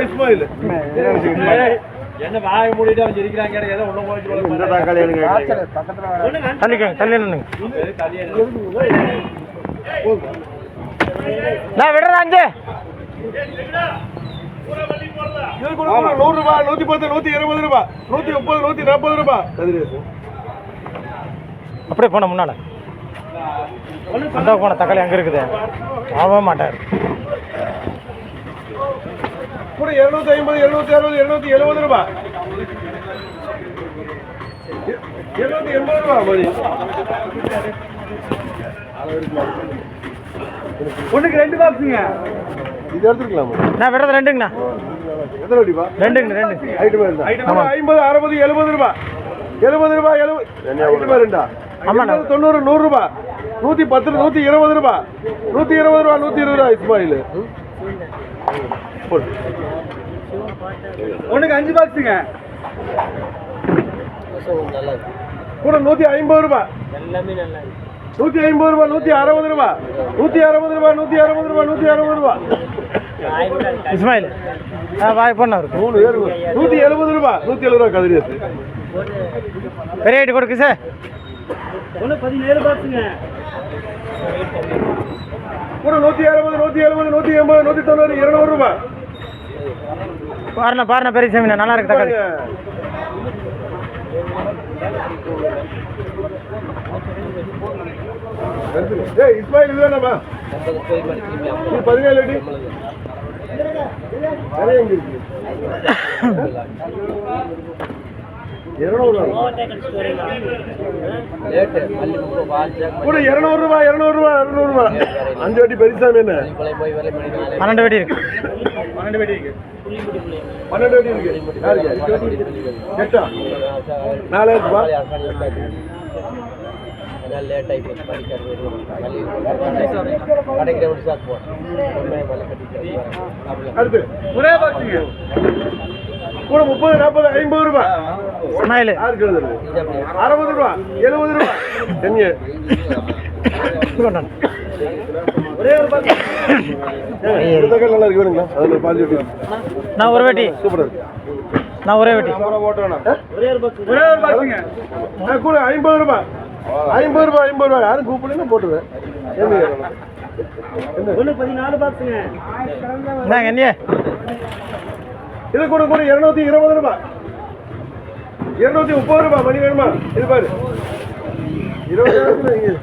இஸ்மாயில் என்ன வாய மூடிட்டு அவன் இருக்கிறாங்க ஏதோ ஒண்ணு போயிட்டு இந்த தக்காளி தள்ளிக்கங்க தள்ளி நின்னுங்க நான் விடுறேன் அஞ்சு ரூபாய் 110 120 ரூபாய் 130 140 ரூபாய் அப்படியே போன முன்னால அந்த போன தக்காளி அங்க இருக்குது ஆக மாட்டார் கூட 250 260 270 ரூபாய் 280 ரூபாய் மணி ஒண்ணுக்கு 2 பாக்ஸுங்க இது எடுத்துக்கலாம் நான் விடுறது ரெண்டுங்கண்ணா எத்தனை வடிப்பா ரெண்டுங்க ஐட்டம் இருந்தா 50 60 70 ரூபாய் 70 ரூபாய் 70 ரெண்டா 90 100 ரூபாய் 110 120 ரூபாய் 120 ரூபாய் 120 ரூபாய் இஸ்மாயில் ஒண்ணுக்கு 5 பாக்ஸுங்க கூட 150 ரூபாய் 150 ரூபாய் 160 ரூபாய் 160 ரூபாய் 160 ரூபாய் 160 ரூபாய் இஸ்மாயில் வாய் பண்ண இருக்கு 170 ரூபாய் 170 ரூபாய் கதிரியது பெரிய ஐட்டு கொடுக்கு சார் 17 பாக்ஸுங்க கூட 160 170 180 190 200 ரூபாய் பாருண்ணா பெரிய சாமி நல்லா இருக்கு தக்காளி இஸ்மாயில் இதுதானப்பா 17 அடி நிறைய எங்க இருக்கு 200 கூட 200 ரூபாய் 200 ரூபாய் 200 ரூபாய் 5 அடி பெருசாமி என்ன 12 வெடி இருக்கு 12 வெடி இருக்கு 12 வெடி இருக்கு யாருக்கு எட்டா 4000 ரூபாய் லேட் ஆகி கடைக்கிற அடுத்து ஒரே பாக்ஸிங்க கூட 30 40 50 ரூபாய் ஸ்மைல் 60 ரூபாய் 70 ரூபாய் என்ன ஒரே ஒரு பாக்ஸ் தக்காளி நல்லா இருக்கு வேணுங்களா அதுல பாதி நான் ஒரு வெட்டி சூப்பரா இருக்கு நான் ஒரே வெட்டி ஒரே ஒரு பாக்ஸுங்க கூட 50 ரூபாய் 50 ரூபாய் யாரும் கூப்பிடுங்க போட்டுருவேன் ஒண்ணு 14 பாக்ஸுங்க இந்தாங்க என்னையே இது கூட 220 ரூபாய் 230 ரூபாய் மணி வேணுமா இது பாரு 20